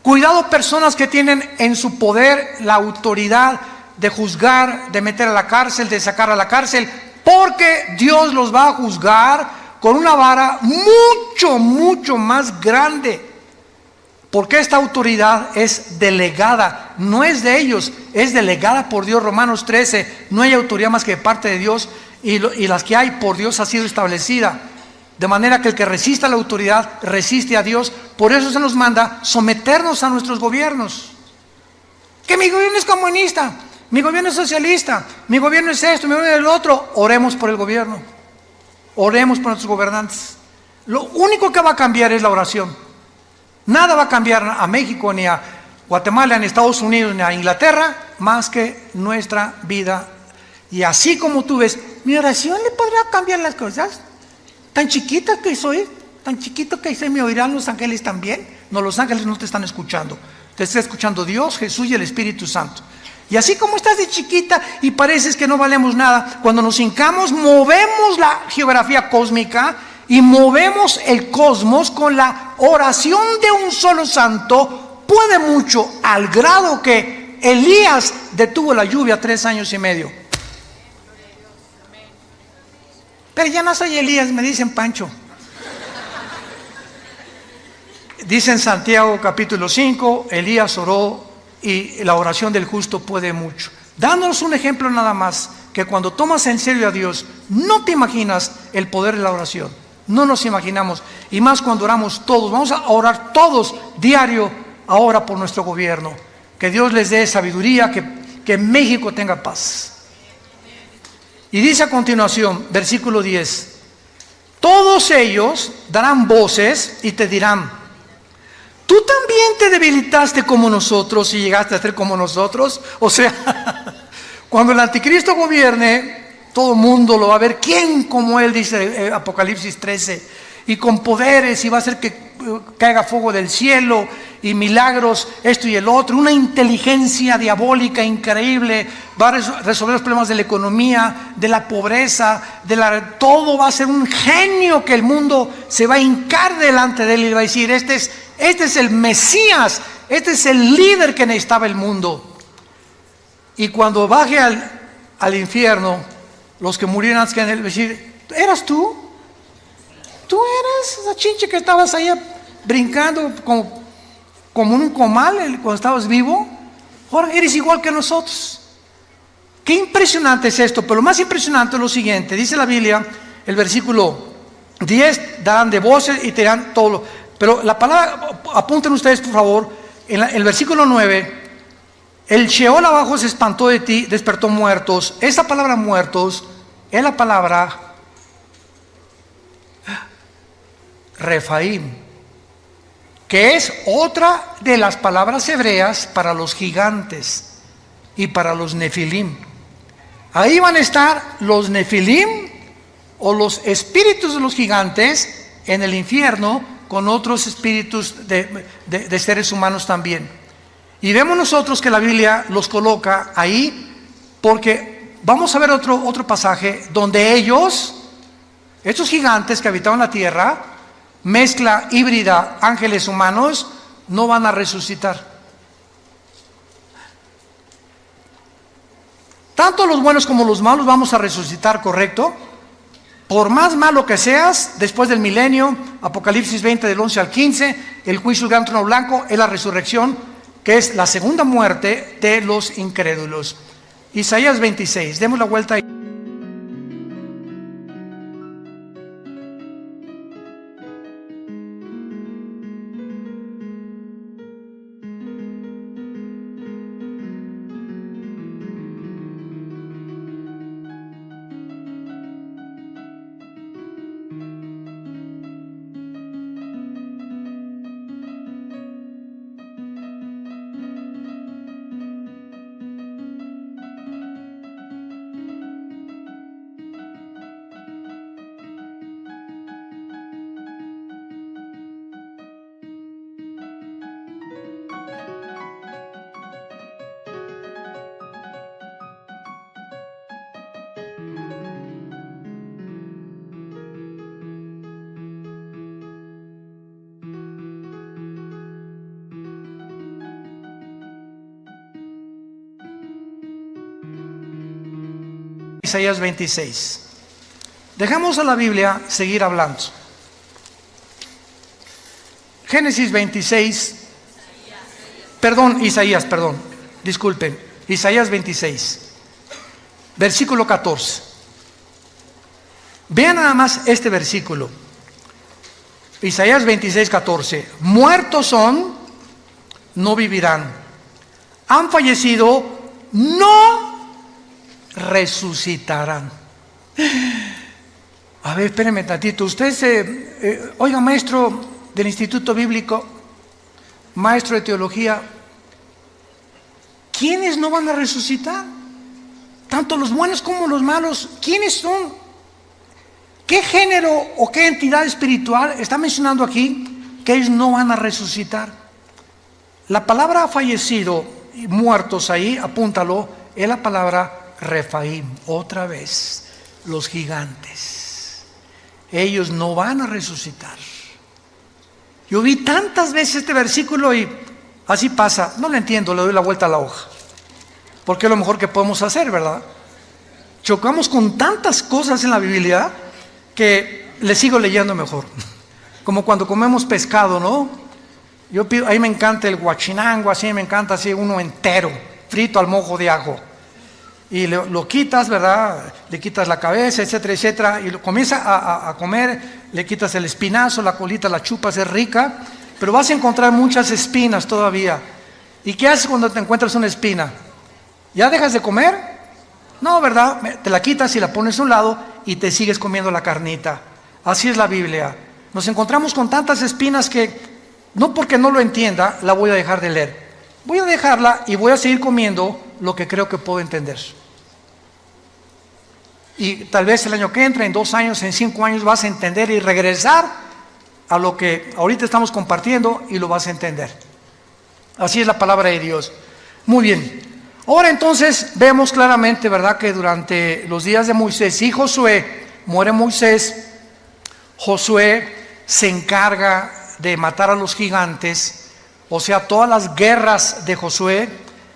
Cuidado personas que tienen en su poder la autoridad de juzgar, de meter a la cárcel, de sacar a la cárcel, porque Dios los va a juzgar con una vara mucho, mucho más grande. Porque esta autoridad es delegada, no es de ellos, es delegada por Dios. Romanos 13, no hay autoridad más que de parte de Dios, y las que hay por Dios ha sido establecida. De manera que el que resista a la autoridad resiste a Dios. Por eso se nos manda someternos a nuestros gobiernos. Que mi gobierno es comunista, mi gobierno es socialista, mi gobierno es esto, mi gobierno es el otro. Oremos por el gobierno, oremos por nuestros gobernantes. Lo único que va a cambiar es la oración. Nada va a cambiar a México, ni a Guatemala, ni a Estados Unidos, ni a Inglaterra, más que nuestra vida. Y así como tú ves, mi oración le podrá cambiar las cosas. Tan chiquita que soy, tan chiquito que soy, ¿me oirán los ángeles también? No, los ángeles no te están escuchando. Te está escuchando Dios, Jesús y el Espíritu Santo. Y así como estás de chiquita y pareces que no valemos nada, cuando nos hincamos, movemos la geografía cósmica y movemos el cosmos con la oración de un solo santo. Puede mucho, al grado que Elías detuvo la lluvia 3 años y medio. Pero ya no soy Elías, me dicen Pancho. Dice en Santiago capítulo 5, Elías oró y la oración del justo puede mucho. Dándonos un ejemplo nada más, que cuando tomas en serio a Dios, no te imaginas el poder de la oración. No nos imaginamos. Y más cuando oramos todos. Vamos a orar todos diario ahora por nuestro gobierno. Que Dios les dé sabiduría, que México tenga paz. Y dice a continuación, versículo 10, todos ellos darán voces y te dirán, ¿tú también te debilitaste como nosotros y llegaste a ser como nosotros? O sea, cuando el anticristo gobierne, todo el mundo lo va a ver. ¿Quién como él? Dice Apocalipsis 13. Y con poderes, y va a hacer que caiga fuego del cielo y milagros, esto y el otro. Una inteligencia diabólica increíble. Va a resolver los problemas de la economía, de la pobreza, todo va a ser un genio que el mundo se va a hincar delante de él y va a decir, este es el Mesías, este es el líder que necesitaba el mundo. Y cuando baje al infierno, los que murieran antes que en él, decir, ¿eras tú? ¿Tú eras esa chinche que estabas ahí brincando como en un comal cuando estabas vivo? Ahora eres igual que nosotros. Qué impresionante es esto, pero lo más impresionante es lo siguiente. Dice la Biblia, el versículo 10, darán de voces y te dirán todo lo... Pero la palabra, apunten ustedes por favor, en el versículo 9, el Sheol abajo se espantó de ti, despertó muertos. Esa palabra muertos es la palabra Refaim, que es otra de las palabras hebreas para los gigantes y para los nefilim. Ahí van a estar los nefilim o los espíritus de los gigantes en el infierno con otros espíritus de seres humanos también. Y vemos nosotros que la Biblia los coloca ahí porque vamos a ver otro pasaje donde estos gigantes que habitaban la tierra, mezcla híbrida, ángeles humanos, no van a resucitar. Tanto los buenos como los malos vamos a resucitar, ¿correcto? Por más malo que seas, después del milenio, Apocalipsis 20 del 11 al 15, el juicio del gran trono blanco es la resurrección, que es la segunda muerte de los incrédulos. Isaías 26, demos la vuelta ahí. Isaías 26. Dejamos a la Biblia seguir hablando. Génesis 26. Isaías, disculpen. Isaías 26, versículo 14. Vean nada más este versículo. Isaías 26, 14. Muertos son, no vivirán. Han fallecido, no resucitarán. A ver, espérenme tantito. Usted oiga, maestro del Instituto Bíblico, maestro de teología, ¿quiénes no van a resucitar? Tanto los buenos como los malos. ¿Quiénes son? ¿Qué género o qué entidad espiritual está mencionando aquí que ellos no van a resucitar? La palabra fallecido y muertos ahí, apúntalo, es la palabra Refaim. Otra vez, los gigantes. Ellos no van a resucitar. Yo vi tantas veces este versículo y así pasa. No lo entiendo, le doy la vuelta a la hoja. Porque es lo mejor que podemos hacer, ¿verdad? Chocamos con tantas cosas en la Biblia que le sigo leyendo mejor. Como cuando comemos pescado, ¿no? Yo pido, ahí me encanta el guachinango, así me encanta así uno entero, frito al mojo de ajo. Y lo quitas, ¿verdad? Le quitas la cabeza, etcétera, etcétera. Y lo comienza a comer, le quitas el espinazo, la colita, la chupas, es rica. Pero vas a encontrar muchas espinas todavía. ¿Y qué haces cuando te encuentras una espina? ¿Ya dejas de comer? No, ¿verdad? Te la quitas y la pones a un lado y te sigues comiendo la carnita. Así es la Biblia. Nos encontramos con tantas espinas que no porque no lo entienda la voy a dejar de leer. Voy a dejarla y voy a seguir comiendo lo que creo que puedo entender. Y tal vez el año que entra, en 2 años, en 5 años vas a entender y regresar a lo que ahorita estamos compartiendo y lo vas a entender. Así es la palabra de Dios. Muy bien. Ahora entonces vemos claramente, ¿verdad?, que durante los días de Moisés y Josué, muere Moisés, Josué se encarga de matar a los gigantes. O sea, todas las guerras de Josué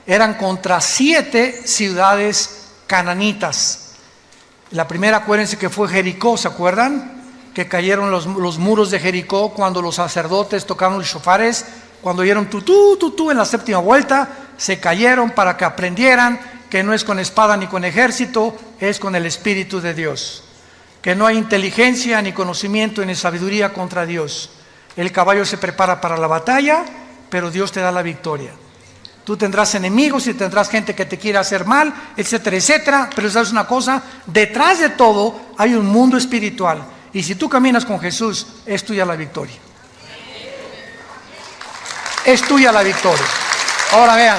eran contra 7 ciudades cananitas. La primera, acuérdense que fue Jericó, ¿se acuerdan? Que cayeron los muros de Jericó cuando los sacerdotes tocaron los shofares, cuando oyeron tutú, tutú en la 7ª vuelta, se cayeron para que aprendieran que no es con espada ni con ejército, es con el Espíritu de Dios. Que no hay inteligencia ni conocimiento ni sabiduría contra Dios. El caballo se prepara para la batalla, pero Dios te da la victoria. Tú tendrás enemigos y tendrás gente que te quiera hacer mal, etcétera, etcétera. Pero sabes una cosa, detrás de todo hay un mundo espiritual. Y si tú caminas con Jesús, es tuya la victoria. Es tuya la victoria. Ahora vean.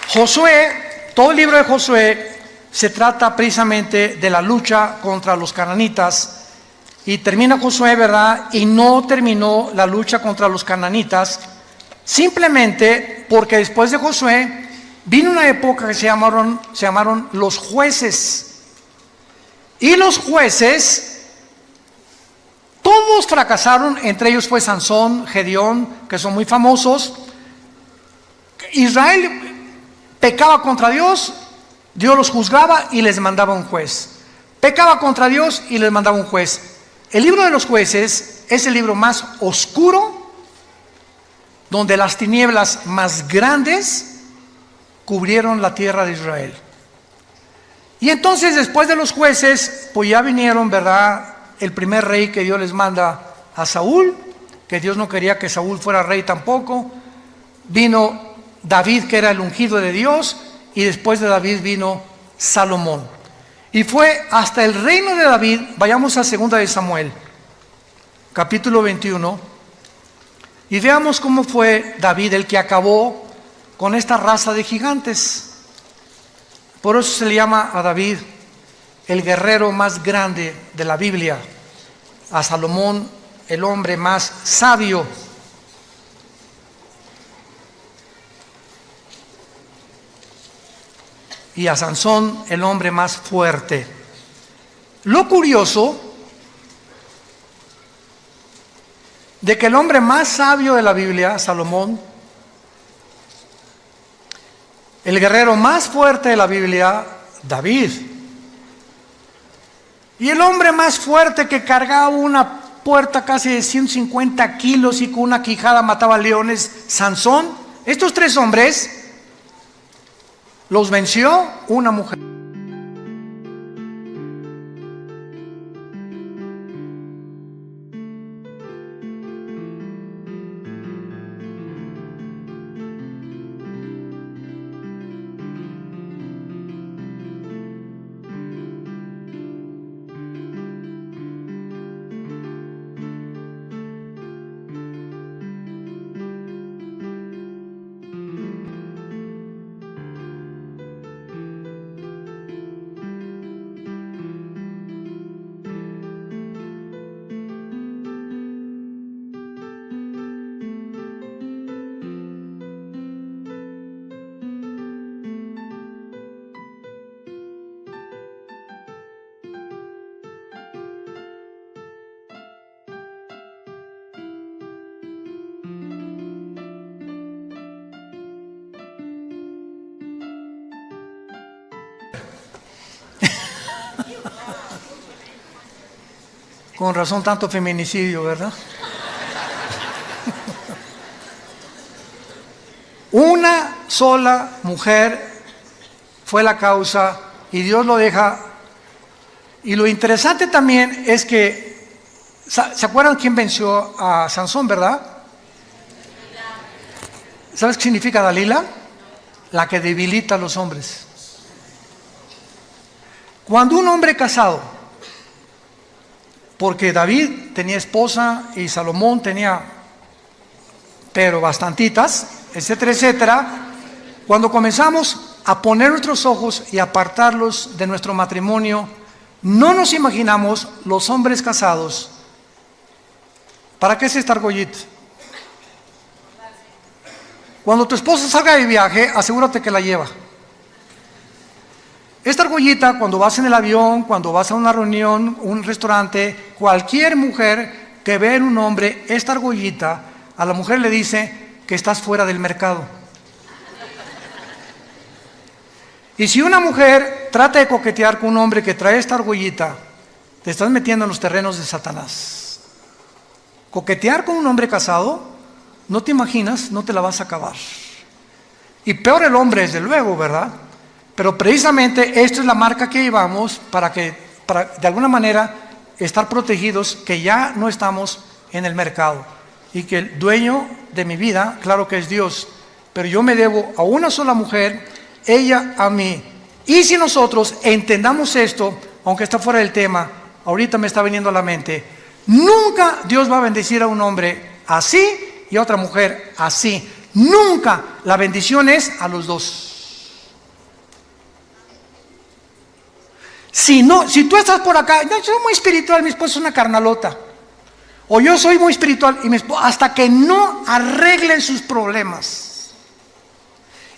Josué, todo el libro de Josué se trata precisamente de la lucha contra los cananitas. Y termina Josué, ¿verdad? Y no terminó la lucha contra los cananitas, simplemente porque después de Josué vino una época que se llamaron los jueces. Y los jueces, todos fracasaron, entre ellos fue Sansón, Gedeón, que son muy famosos. Israel pecaba contra Dios, Dios los juzgaba y les mandaba un juez. Pecaba contra Dios y les mandaba un juez. El libro de los jueces es el libro más oscuro, donde las tinieblas más grandes cubrieron la tierra de Israel. Y entonces después de los jueces, pues ya vinieron, ¿verdad?, el primer rey que Dios les manda a Saúl, que Dios no quería que Saúl fuera rey tampoco. Vino David, que era el ungido de Dios, y después de David vino Salomón. Y fue hasta el reino de David. Vayamos a 2 de Samuel, capítulo 21, y veamos cómo fue David el que acabó con esta raza de gigantes. Por eso se le llama a David el guerrero más grande de la Biblia, a Salomón el hombre más sabio. Y a Sansón el hombre más fuerte. Lo curioso de que el hombre más sabio de la Biblia, Salomón, El guerrero más fuerte de la Biblia, David. Y el hombre más fuerte que cargaba una puerta casi de 150 kilos y con una quijada mataba leones, Sansón. Estos tres hombres los venció una mujer. Con razón tanto feminicidio, ¿verdad? Una sola mujer fue la causa y Dios lo deja. Y lo interesante también es que, ¿se acuerdan quién venció a Sansón, verdad? ¿Sabes qué significa Dalila? La que debilita a los hombres. Cuando un hombre casado, porque David tenía esposa y Salomón tenía, pero bastantitas, etcétera, etcétera. Cuando comenzamos a poner nuestros ojos y apartarlos de nuestro matrimonio, no nos imaginamos los hombres casados. ¿Para qué es esta argollita? Cuando tu esposa salga de viaje, asegúrate que la lleva. Esta argollita, cuando vas en el avión, cuando vas a una reunión, un restaurante, cualquier mujer que ve en un hombre esta argollita, a la mujer le dice que estás fuera del mercado. Y si una mujer trata de coquetear con un hombre que trae esta argollita, te estás metiendo en los terrenos de Satanás. Coquetear con un hombre casado, no te imaginas, no te la vas a acabar. Y peor el hombre, desde luego, ¿verdad? Pero precisamente esta es la marca que llevamos para de alguna manera estar protegidos, que ya no estamos en el mercado y que el dueño de mi vida, claro que es Dios, pero yo me debo a una sola mujer, ella a mí. Y si nosotros entendamos esto, aunque está fuera del tema, ahorita me está viniendo a la mente, nunca Dios va a bendecir a un hombre así y a otra mujer así. Nunca. La bendición es a los dos. Si tú estás por acá, yo soy muy espiritual, mi esposa es una carnalota. O yo soy muy espiritual y mi esposa, hasta que no arreglen sus problemas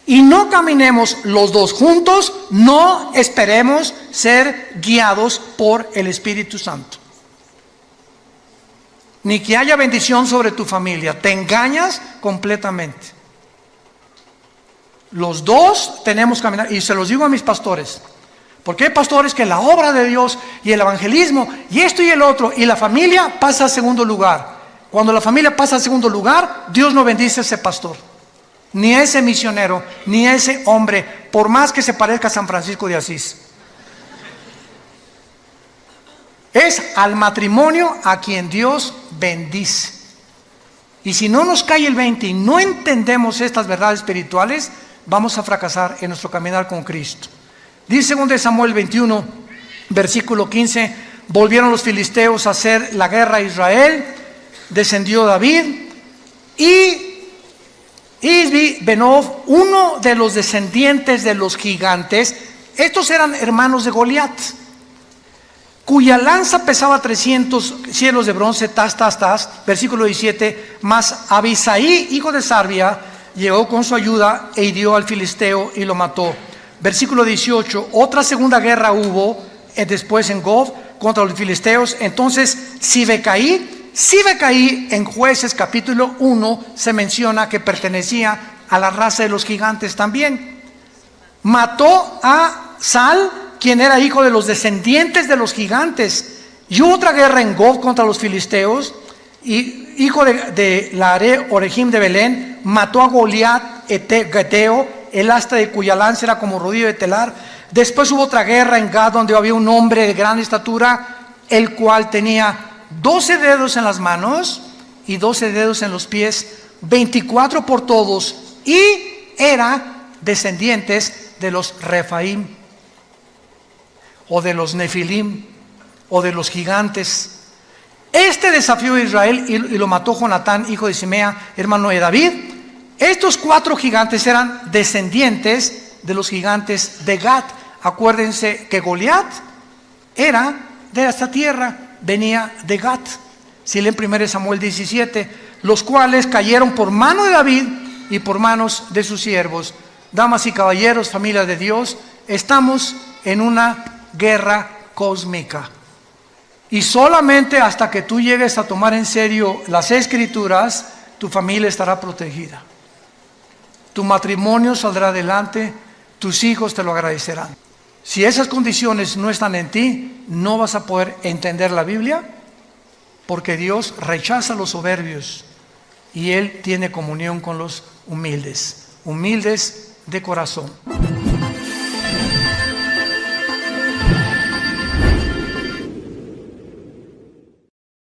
y no caminemos los dos juntos, no esperemos ser guiados por el Espíritu Santo. Ni que haya bendición sobre tu familia, te engañas completamente. Los dos tenemos que caminar, y se los digo a mis pastores. Porque hay pastores que la obra de Dios y el evangelismo y esto y el otro y la familia pasa a segundo lugar. Cuando la familia pasa a segundo lugar, Dios no bendice a ese pastor, ni a ese misionero, ni a ese hombre, por más que se parezca a San Francisco de Asís. Es al matrimonio a quien Dios bendice. Y si no nos cae el 20 y no entendemos estas verdades espirituales, vamos a fracasar en nuestro caminar con Cristo. Dice 2 Samuel 21, versículo 15, volvieron los filisteos a hacer la guerra a Israel, descendió David y Isbi Benob, uno de los descendientes de los gigantes, estos eran hermanos de Goliat, cuya lanza pesaba 300 cielos de bronce, versículo 17, mas Abisaí, hijo de Sarbia, llegó con su ayuda e hirió al filisteo y lo mató. Versículo 18, otra segunda guerra hubo después en Gob contra los filisteos. Entonces Sibecaí en Jueces capítulo 1 se menciona que pertenecía a la raza de los gigantes también. mató a Sal, quien era hijo de los descendientes de los gigantes. Y hubo otra guerra en Gob contra los filisteos, y hijo de Laare, Orejim de Belén, mató a Goliat Geteo, el asta de cuya lanza era como rodillo de telar. Después hubo otra guerra en Gad, donde había un hombre de gran estatura, el cual tenía 12 dedos en las manos y 12 dedos en los pies, 24 por todos, y era descendientes de los Refaim, o de los Nefilim, o de los gigantes. Este desafió a Israel y lo mató Jonatán, hijo de Simea, hermano de David. Estos 4 gigantes eran descendientes de los gigantes de Gat. Acuérdense que Goliat era de esta tierra, venía de Gat. Si leen 1 Samuel 17, los cuales cayeron por mano de David y por manos de sus siervos. Damas y caballeros, familia de Dios, estamos en una guerra cósmica. Y solamente hasta que tú llegues a tomar en serio las Escrituras, tu familia estará protegida. Tu matrimonio saldrá adelante, tus hijos te lo agradecerán. Si esas condiciones no están en ti, no vas a poder entender la Biblia, porque Dios rechaza a los soberbios y Él tiene comunión con los humildes de corazón.